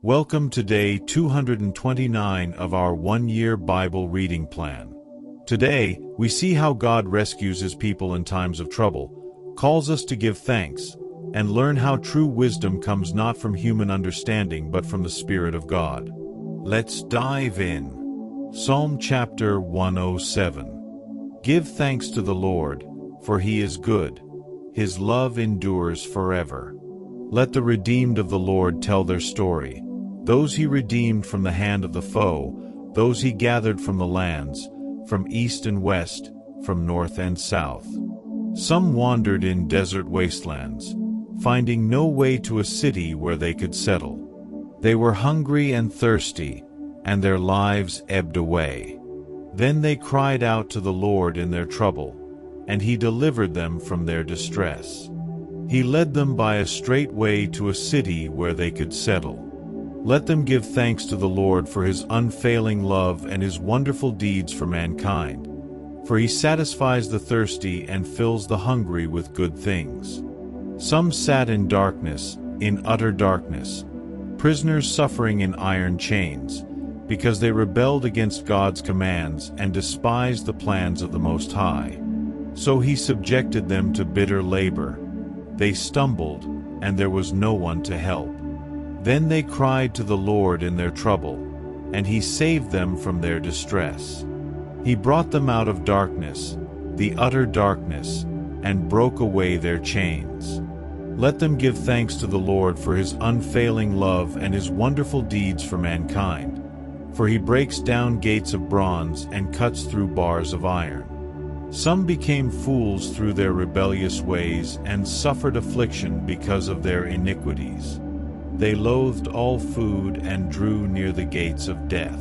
Welcome to day 229 of our one-year Bible reading plan. Today, we see how God rescues His people in times of trouble, calls us to give thanks, and learn how true wisdom comes not from human understanding but from the Spirit of God. Let's dive in. Psalm chapter 107. Give thanks to the Lord, for He is good. His love endures forever. Let the redeemed of the Lord tell their story, those He redeemed from the hand of the foe, those He gathered from the lands, from east and west, from north and south. Some wandered in desert wastelands, finding no way to a city where they could settle. They were hungry and thirsty, and their lives ebbed away. Then they cried out to the Lord in their trouble, and He delivered them from their distress. He led them by a straight way to a city where they could settle. Let them give thanks to the Lord for His unfailing love and His wonderful deeds for mankind. For He satisfies the thirsty and fills the hungry with good things. Some sat in darkness, in utter darkness, prisoners suffering in iron chains, because they rebelled against God's commands and despised the plans of the Most High. So He subjected them to bitter labor. They stumbled, and there was no one to help. Then they cried to the Lord in their trouble, and He saved them from their distress. He brought them out of darkness, the utter darkness, and broke away their chains. Let them give thanks to the Lord for His unfailing love and His wonderful deeds for mankind. For He breaks down gates of bronze and cuts through bars of iron. Some became fools through their rebellious ways and suffered affliction because of their iniquities. They loathed all food and drew near the gates of death.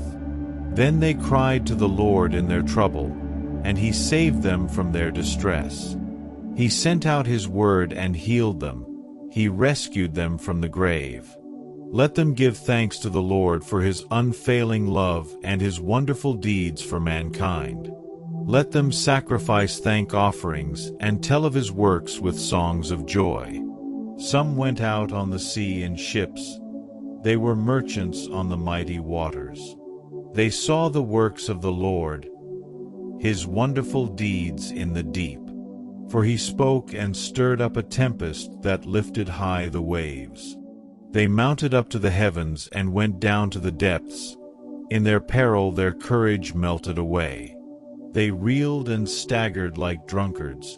Then they cried to the Lord in their trouble, and He saved them from their distress. He sent out His word and healed them. He rescued them from the grave. Let them give thanks to the Lord for His unfailing love and His wonderful deeds for mankind. Let them sacrifice thank offerings and tell of His works with songs of joy. Some went out on the sea in ships. They were merchants on the mighty waters. They saw the works of the Lord, His wonderful deeds in the deep. For He spoke and stirred up a tempest that lifted high the waves. They mounted up to the heavens and went down to the depths. In their peril their courage melted away. They reeled and staggered like drunkards.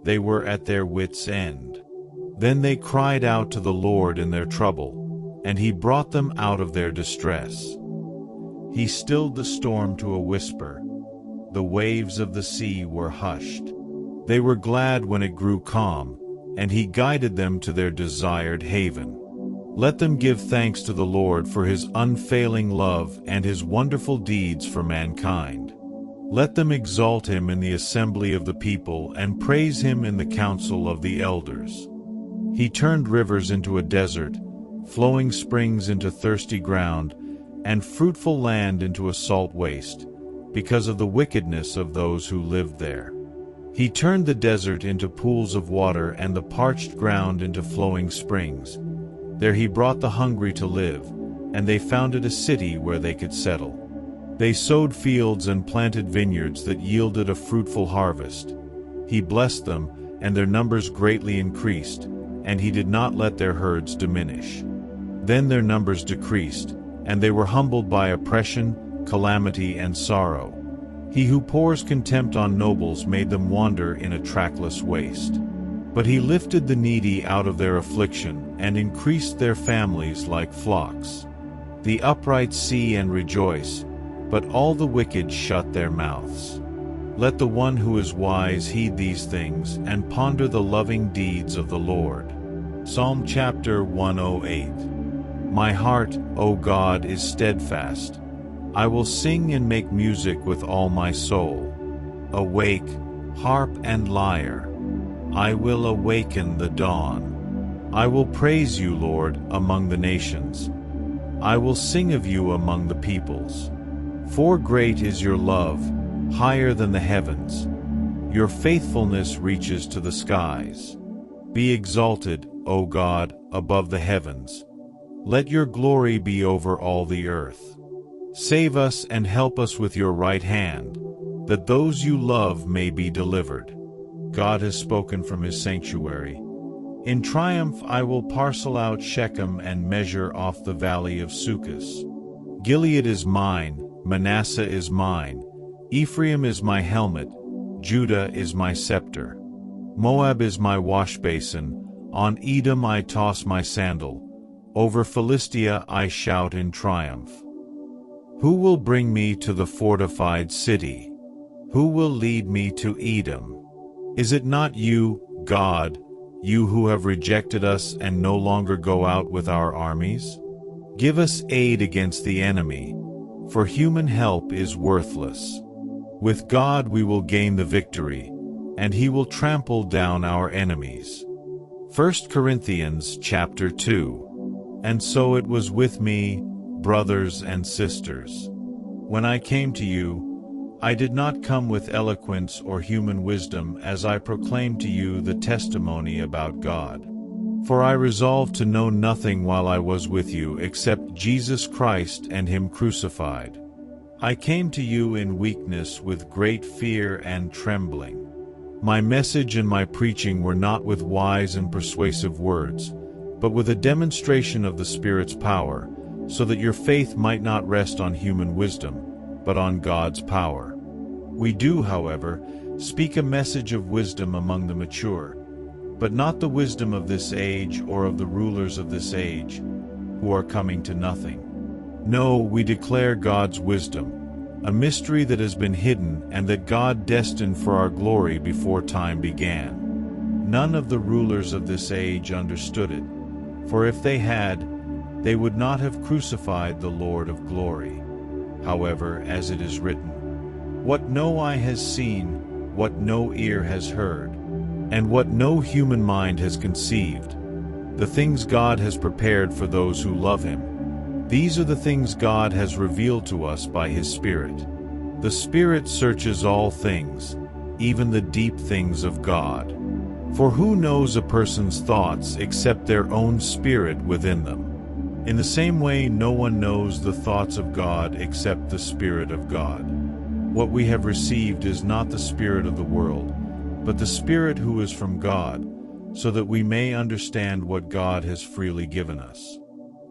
They were at their wits' end. Then they cried out to the Lord in their trouble, and He brought them out of their distress. He stilled the storm to a whisper. The waves of the sea were hushed. They were glad when it grew calm, and He guided them to their desired haven. Let them give thanks to the Lord for His unfailing love and His wonderful deeds for mankind. Let them exalt Him in the assembly of the people and praise Him in the council of the elders. He turned rivers into a desert, flowing springs into thirsty ground, and fruitful land into a salt waste, because of the wickedness of those who lived there. He turned the desert into pools of water and the parched ground into flowing springs. There He brought the hungry to live, and they founded a city where they could settle. They sowed fields and planted vineyards that yielded a fruitful harvest. He blessed them, and their numbers greatly increased, and He did not let their herds diminish. Then their numbers decreased, and they were humbled by oppression, calamity, and sorrow. He who pours contempt on nobles made them wander in a trackless waste. But He lifted the needy out of their affliction and increased their families like flocks. The upright see and rejoice, but all the wicked shut their mouths. Let the one who is wise heed these things and ponder the loving deeds of the Lord. Psalm chapter 108. My heart, O God, is steadfast. I will sing and make music with all my soul. Awake, harp and lyre. I will awaken the dawn. I will praise You, Lord, among the nations. I will sing of You among the peoples. For great is Your love, higher than the heavens. Your faithfulness reaches to the skies. Be exalted, O God, above the heavens. Let your glory be over all the earth. Save us and help us with your right hand, that those you love may be delivered. God has spoken from his sanctuary. In triumph I will parcel out Shechem and measure off the valley of Succos. Gilead is mine, Manasseh is mine, Ephraim is my helmet, Judah is my scepter. Moab is my washbasin, on Edom I toss my sandal, over Philistia I shout in triumph. Who will bring me to the fortified city? Who will lead me to Edom? Is it not you, God, you who have rejected us and no longer go out with our armies? Give us aid against the enemy, for human help is worthless. With God we will gain the victory, and he will trample down our enemies. 1 Corinthians chapter 2. And so it was with me, brothers and sisters. When I came to you, I did not come with eloquence or human wisdom as I proclaimed to you the testimony about God. For I resolved to know nothing while I was with you except Jesus Christ and him crucified. I came to you in weakness with great fear and trembling. My message and my preaching were not with wise and persuasive words, but with a demonstration of the Spirit's power, so that your faith might not rest on human wisdom, but on God's power. We do, however, speak a message of wisdom among the mature, but not the wisdom of this age or of the rulers of this age, who are coming to nothing. No, we declare God's wisdom, a mystery that has been hidden and that God destined for our glory before time began. None of the rulers of this age understood it, for if they had, they would not have crucified the Lord of glory. However, as it is written, what no eye has seen, what no ear has heard, and what no human mind has conceived, the things God has prepared for those who love him. These are the things God has revealed to us by his Spirit. The Spirit searches all things, even the deep things of God. For who knows a person's thoughts except their own spirit within them? In the same way, no one knows the thoughts of God except the Spirit of God. What we have received is not the spirit of the world, but the Spirit who is from God, so that we may understand what God has freely given us.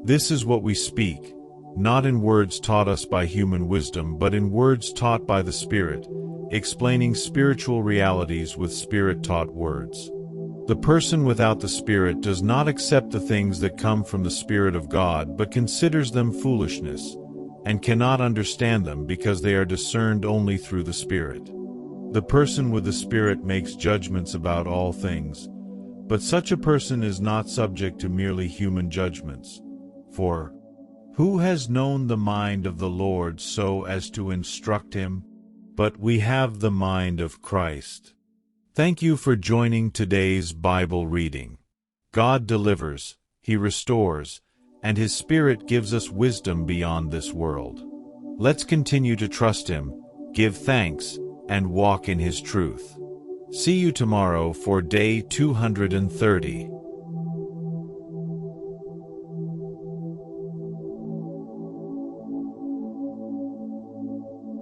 This is what we speak, not in words taught us by human wisdom, but in words taught by the Spirit, explaining spiritual realities with Spirit-taught words. The person without the Spirit does not accept the things that come from the Spirit of God, but considers them foolishness, and cannot understand them because they are discerned only through the Spirit. The person with the Spirit makes judgments about all things, but such a person is not subject to merely human judgments. For who has known the mind of the Lord so as to instruct him? But we have the mind of Christ. Thank you for joining today's Bible reading. God delivers, he restores, and his Spirit gives us wisdom beyond this world. Let's continue to trust him, give thanks, and walk in his truth. See you tomorrow for day 230.